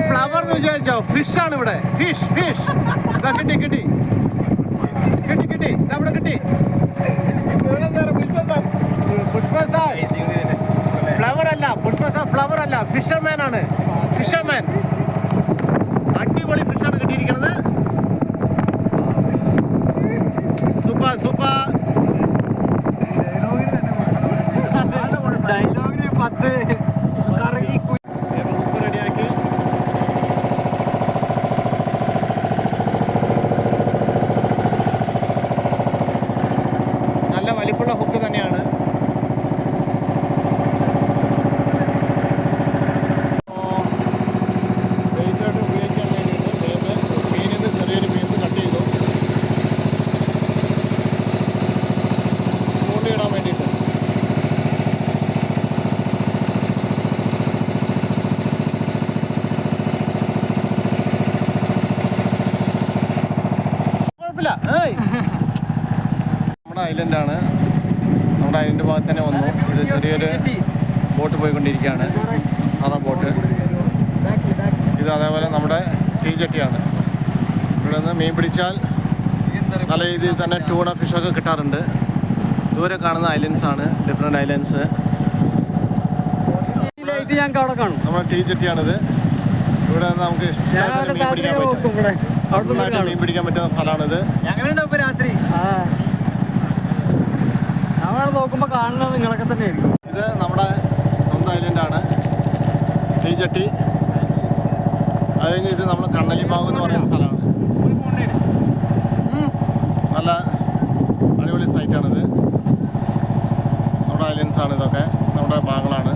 Flower എന്ന് വിചാരിച്ചോ? Fish ആണ് ഇവിടെ. ഫിഷ് ഫിഷ് കിട്ടി കിട്ടി കിട്ടി കിട്ടി ഇവിടെ കിട്ടി. പുഷ്പ സാർ ഫ്ലവർ അല്ല, പുഷ്പ സാർ ഫ്ലവർ അല്ല, ഫിഷർമാൻ ആണ്. ഫിഷർമാൻ അടിപൊളി ഫിഷാണ് കിട്ടിയിരിക്കുന്നത്. Super super. ഡയലോഗിന് 10 റെഡിയാക്കി. നല്ല വലിപ്പമുള്ള ഹുക്ക് തന്നെയാണ്. നമ്മുടെ ഐലൻഡാണ്. നമ്മുടെ ഐലൻഡ് ഭാഗത്ത് തന്നെ വന്നു. ഇത് ചെറിയൊരു ബോട്ട് പോയിക്കൊണ്ടിരിക്കുകയാണ്, സാധാ ബോട്ട്. ഇത് അതേപോലെ നമ്മുടെ തീച്ചട്ടിയാണ്. ഇവിടെ നിന്ന് മീൻ പിടിച്ചാൽ നല്ല രീതിയിൽ തന്നെ ട്യൂണ ഫിഷൊക്കെ കിട്ടാറുണ്ട്. ദൂരെ കാണുന്ന ഐലൻഡ്സ് ആണ്, ഡിഫറെൻറ്റ് ഐലൻഡ്സ്. നമ്മുടെ തീച്ചട്ടിയാണിത്. ഇവിടെ നിന്ന് നമുക്ക് ഇഷ്ടത്തിന് മീൻ പിടിക്കാൻ പറ്റും. നന്നായിട്ട് മീൻ പിടിക്കാൻ പറ്റുന്ന സ്ഥലമാണിത്. നോക്കുമ്പോ കാണുന്നത് നിങ്ങളൊക്കെ തന്നെ ആയിരിക്കും. ഇത് നമ്മുടെ സ്വന്തം ഐലൻഡാണ്, തീച്ചട്ടി. അത് കഴിഞ്ഞ് ഇത് നമ്മൾ കണ്ണലിമാവ് എന്ന് പറയുന്ന സ്ഥലമാണ്. നല്ല അടിപൊളി സൈറ്റാണിത്. നമ്മുടെ ഐലൻഡ്സാണ് ഇതൊക്കെ, നമ്മുടെ ഭാഗങ്ങളാണ്.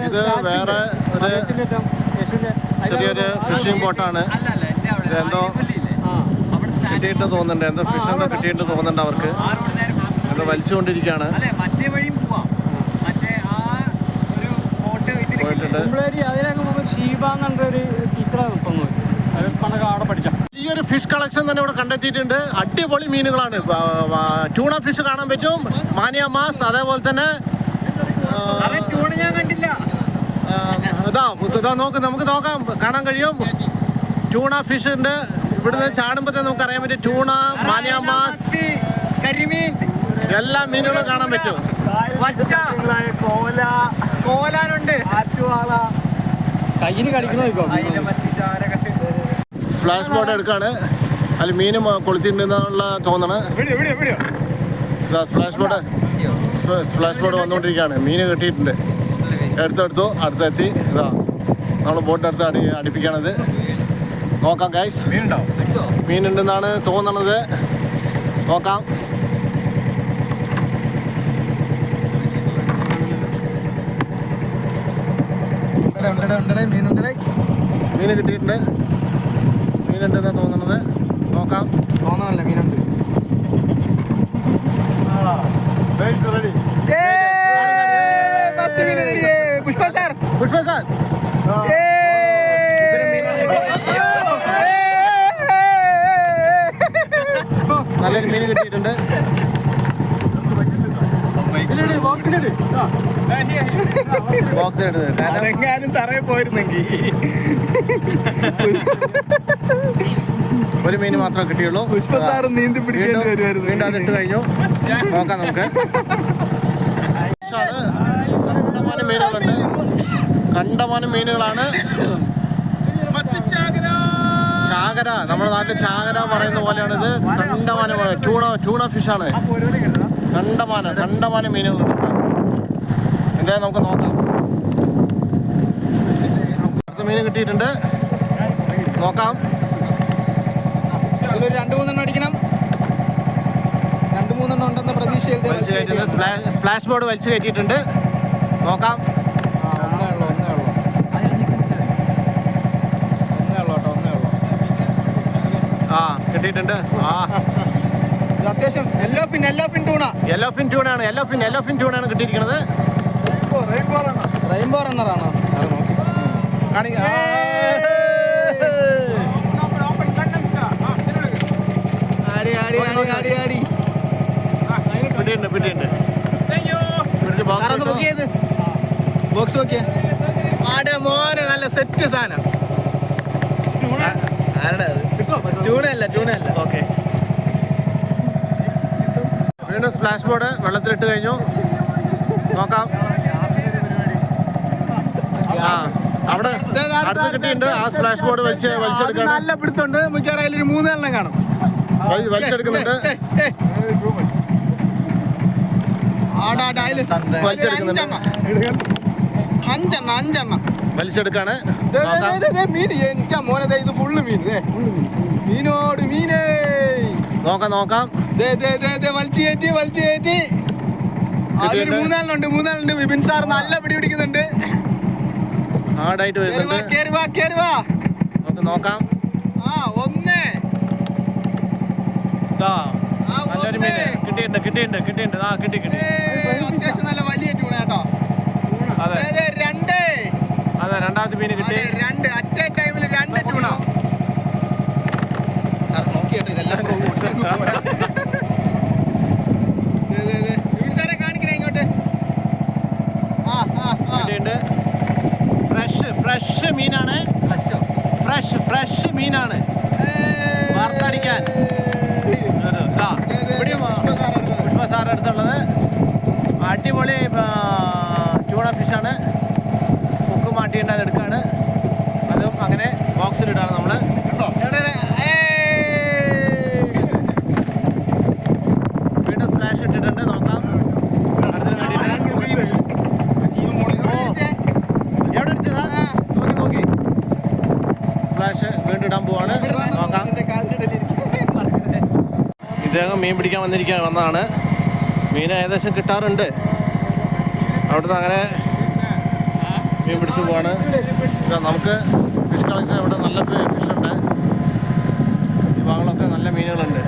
ഇത് വേറെ ഒരു ചെറിയൊരു ഫിഷിംഗ് ബോട്ടാണ്. ഇതെന്തോ കിട്ടിയിട്ട് തോന്നുന്നുണ്ട്, എന്തോ ഫിഷ് എന്തോ കിട്ടിയിട്ട് തോന്നുന്നുണ്ട് അവർക്ക്. എന്തോ വലിച്ചുകൊണ്ടിരിക്കുകയാണ്. പോയിട്ടുണ്ട്. ഈ ഒരു ഫിഷ് കളക്ഷൻ തന്നെ ഇവിടെ കണ്ടെത്തിയിട്ടുണ്ട്. അടിപൊളി മീനുകളാണ്. ട്യൂണ ഫിഷ് കാണാൻ പറ്റും, മാനിയ മാസ്, അതേപോലെ തന്നെ ഇതാ നോക്ക്, നമുക്ക് നോക്കാം, കാണാൻ കഴിയും. ട്യൂണ ഫിഷ് ഉണ്ട്. ഇവിടുന്ന് ചാടുമ്പോഴത്തേ നമുക്ക് അറിയാൻ പറ്റും. ട്യൂണ, മാനിയ മാസ്, കരിമീൻ, എല്ലാ മീനുകളും കാണാൻ പറ്റും. സ്പ്ലാഷ് ബോട്ട് എടുക്കാണ്. അതിൽ മീനും കൊളുത്തിട്ടുണ്ടെന്നുള്ള തോന്നണ്. സ്പ്ലാഷ് ബോട്ട് വന്നുകൊണ്ടിരിക്കുകയാണ്. മീൻ കിട്ടിയിട്ടുണ്ട്. എടുത്തെടുത്തു, അടുത്തെത്തി. ഇതാ നമ്മൾ ബോട്ടിനടുത്ത് അടുപ്പിക്കണത്. നോക്കാം ഗൈസ്, മീനുണ്ടെന്നാണ് തോന്നണത്. നോക്കാം. മീൻ കിട്ടിയിട്ടുണ്ട്. മീനുണ്ടെന്നാണ് തോന്നണത്. നോക്കാം. തോന്നണല്ല, മീനുണ്ട്. പുഷ്പ സാർ നല്ലൊരു മീൻ കിട്ടിയിട്ടുണ്ട്. ബോക്സിനെടുത്ത് തറയിൽ പോയിരുന്നെങ്കിൽ ഒരു മീൻ മാത്രമേ കിട്ടിയുള്ളൂ. വീണ്ടും അതിട്ട് കഴിഞ്ഞു. നോക്കാം നമുക്ക്. കണ്ടമാനം മീനുകളുണ്ട്. കണ്ടമാനം മീനുകളാണ്. ചാകര, നമ്മുടെ നാട്ടിൽ ചാകര പറയുന്ന പോലെയാണിത്. കണ്ടമാനമാണ്. ട്യൂണ ഫിഷാണ്. കണ്ടമാനം മീനുകളുണ്ട്. എന്തായാലും നമുക്ക് നോക്കാം. അടുത്ത മീൻ കിട്ടിയിട്ടുണ്ട്. നോക്കാം. ഇതിലൊരു 2-3 അടിക്കണം. 2-3 ഉണ്ടെന്ന പ്രതീക്ഷയിൽ സ്പ്ലാഷ് ബോർഡ് വലിച്ചു കയറ്റിയിട്ടുണ്ട്. നോക്കാം. ഒന്നേ ഉള്ളൂ കിട്ടിയിട്ടുണ്ട്. അത്യാവശ്യം yellow fin tuna. Yellow fin ട്യൂണാണ് കിട്ടിയിരിക്കുന്നത്. റെയിൻബോ റണ്ണറാണോ? കാണിക്ക. ആടി ആടി ആടി ആടി ആടി. പിടിയുണ്ട്. പിടിച്ച് ബോക്സ് നോക്കിയേ. ആടെ മോനെ നല്ല സെറ്റ് സാധനം. ആരുടെ ട്യൂണല്ല. ഓക്കെ. വീണ്ടും സ്പ്ലാഷ് ബോർഡ് വെള്ളത്തിലിട്ട് കഴിഞ്ഞു. നോക്കാം. ആ അവിടെ അടുത്ത് കിട്ടിയിട്ടുണ്ട്. ആ സ്പ്ലാഷ് ബോർഡ് വലിച്ചെടുക്കാൻ നല്ല പിടുത്തുണ്ട്. മിക്കവാറും അതിലൊരു 3 എണ്ണം കാണും. വലിച്ചെടുക്കുന്നുണ്ട്. വലിച്ചെടുക്കാണ്. മീൻ എനിക്ക് മോനെ ഇത് ഫുള്ള് മീൻ. മീനോട് മീനേ നോക്കാം. വലിച്ചു കയറ്റി. അതൊരു 3 ആളുണ്ട്. വിപിൻ സാർ നല്ല പിടി പിടിക്കുന്നുണ്ട്. ഹാർഡായിട്ട് വരുന്നുണ്ട്. കേറുവാ. നോക്കാം. ഒന്ന്. നല്ലൊരു മീൻ കിട്ടിയിട്ടുണ്ട്. കിട്ടി. അത്യാവശ്യം നല്ല വലിയ ട്യൂണ കേട്ടോ. അതെ, 2. രണ്ടാമത്തെ മീൻ കിട്ടി. 2 അറ്റ് എ ടൈമിൽ 2 ട്യൂണ. സാർ നോക്കിയിട്ട് ഇതെല്ലാം സാറെ കാണിക്കണേ ഇങ്ങോട്ട്. കിട്ടിയിട്ടുണ്ട്. ഫ്രഷ് മീനാണ്. ഫ്രഷ് മീനാണ് വാർത്തടിക്കാൻ. പുഷ്പ സാർ അടുത്തുള്ളത് അടിപൊളി ട്യൂണ ഫിഷാണ്. കുക്ക് മാട്ടിയിട്ട് അത് എടുക്കാണ്. അതും അങ്ങനെ ബോക്സിലിടാണ് നമ്മൾ. വീണ്ടും സ്പ്ലാഷ് ഇട്ടിട്ടുണ്ട്. നോക്കാം. അടുത്തിന് വേണ്ടിയിട്ട് എവിടെ അടിച്ചതാ? നോക്കി സ്പ്ലാഷ് വീണ്ടും ഇടാൻ പോവാണ്. നോക്കാം. ഇദ്ദേഹം മീൻ പിടിക്കാൻ വന്നതാണ്. മീൻ ഏകദേശം കിട്ടാറുണ്ട്. അവിടുന്ന് അങ്ങനെ മീൻ പിടിച്ചു പോവാണ്. നമുക്ക് ഫിഷ് കളക്ഷൻ ഇവിടെ നല്ല ഫിഷുണ്ട്. ഈ ഭാഗങ്ങളൊക്കെ നല്ല മീനുകളുണ്ട്.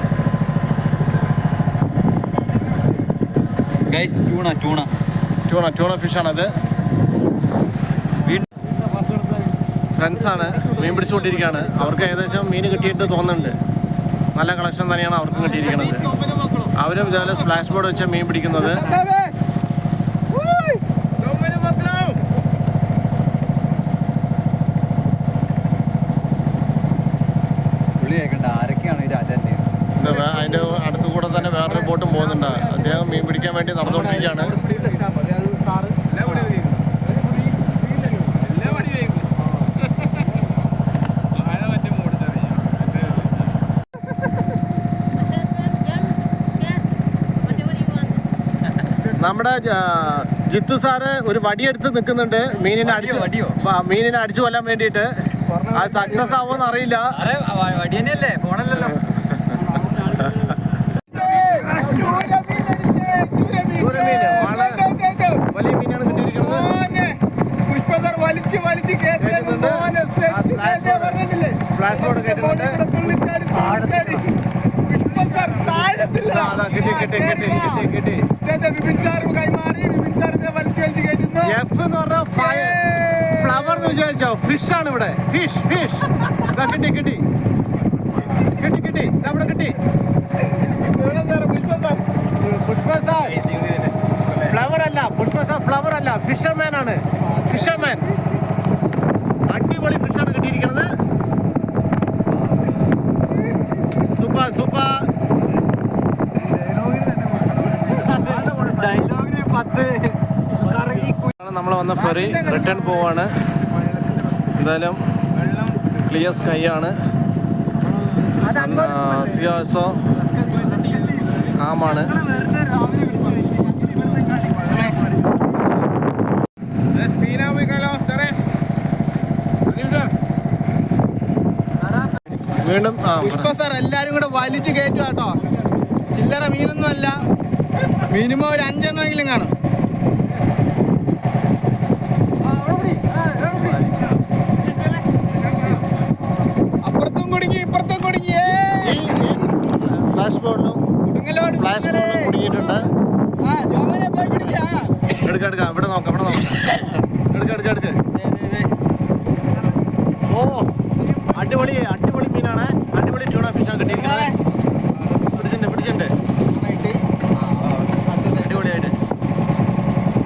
ട്യൂണ ഫിഷാണത്. ഫ്രണ്ട്സാണ് മീൻ പിടിച്ചുകൊണ്ടിരിക്കുകയാണ്. അവർക്ക് ഏകദേശം മീൻ കിട്ടിയിട്ട് തോന്നുന്നുണ്ട്. നല്ല കളക്ഷൻ തന്നെയാണ് അവർക്കും കിട്ടിയിരിക്കുന്നത്. അവരും ഇതേപോലെ സ്പ്ലാഷ് ബോർഡ് വെച്ച് മീൻ പിടിക്കുന്നത്. അതിൻ്റെ അടുത്ത് കൂടെ തന്നെ വേറൊരു ബോട്ടും പോകുന്നുണ്ട്. അദ്ദേഹം മീൻ പിടിക്കാൻ വേണ്ടി നടന്നുകൊണ്ടിരിക്കുകയാണ്. നമ്മുടെ ജിത്തു സാറ് ഒരു വടിയെടുത്ത് നിൽക്കുന്നുണ്ട് മീനിനെ അടിച്ചു കൊല്ലാൻ വേണ്ടിയിട്ട്. അത് സക്സസ് ആവുമെന്ന് അറിയില്ല. വലിയ മീനാണ് കിട്ടിയിരിക്കുന്നത്. സ്പ്ലാഷ് ബോർഡ് കയറ്റുന്നുണ്ട്. കിട്ടി. എഫ് എന്ന് പറഞ്ഞ ഫ്ലവർ എന്ന് വിചാരിച്ചോ? ഫിഷ് ആണ് ഇവിടെ. ഫിഷ് കിട്ടി. ഇവിടെ കിട്ടി. പുഷ്പ സാർ ഫ്ലവർ അല്ല ഫിഷർമാൻ ആണ്. അടിപൊളി ഫിഷാണ് കിട്ടിയിരിക്കുന്നത്. സൂപ്പർ. നമ്മൾ വന്ന ഫെറി റിട്ടേൺ പോവാണ്. എന്തായാലും ക്ലിയർ സ്കൈ ആണ്. സീ ഓൾസോ കാമാണ്. വീണ്ടും പുഷ്പ സാർ എല്ലാരും കൂടെ വലിച്ചു കയറ്റുക കേട്ടോ. ചില്ലറ മീനൊന്നും അല്ല. മിനിമം ഒരു 5 എണ്ണമെങ്കിലും കാണും. അപ്പുറത്തും കുടുങ്ങി ഇപ്പുറത്തും കുടുങ്ങി. ഫ്ലാഷ് ബോർഡിലും അങ്ങലോട്ട് സ്പ്ലാഷ് ബോൾ കുടുങ്ങിയിട്ടുണ്ട്. ആ ജോമനെ പോയി പിടിച്ചാ എടുക്കാം ഇവിടെ നോക്കാം എടുക്ക്. ഓ അടിപൊളി മീനാണ്. അടിപൊളി ട്യൂണ ഫിഷാണ് കിട്ടിയിരിക്കുന്നത്. പിടിച്ചിട്ടുണ്ട്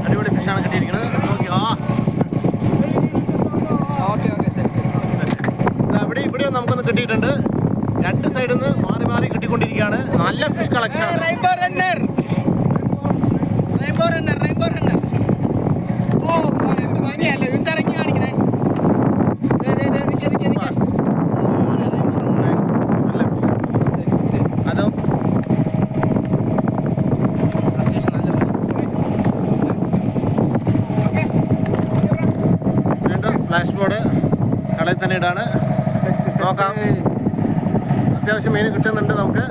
അടിപൊളി ഫിഷാണ് കിട്ടിയിരിക്കുന്നത്. നോക്കി ഇവിടെയും നമുക്കൊന്ന് കിട്ടിയിട്ടുണ്ട്. രണ്ട് സൈഡിൽ നിന്ന് മാറി കിട്ടിക്കൊണ്ടിരിക്കുകയാണ്. നല്ല ഫിഷ് കളക്ഷൻ. റെയിൻബോ റണ്ണർ ഓ മോനെ എന്ത് ഭംഗിയല്ലേ വിൻസറങ്ങി കാണിക്കണേ. അതോ വീണ്ടും സ്പ്ലാഷ് ബോർഡ് കടയിൽ തന്നെ ഇടാണ്. നോക്കാം, അത്യാവശ്യം മീൻ കിട്ടുന്നുണ്ട് നമുക്ക്.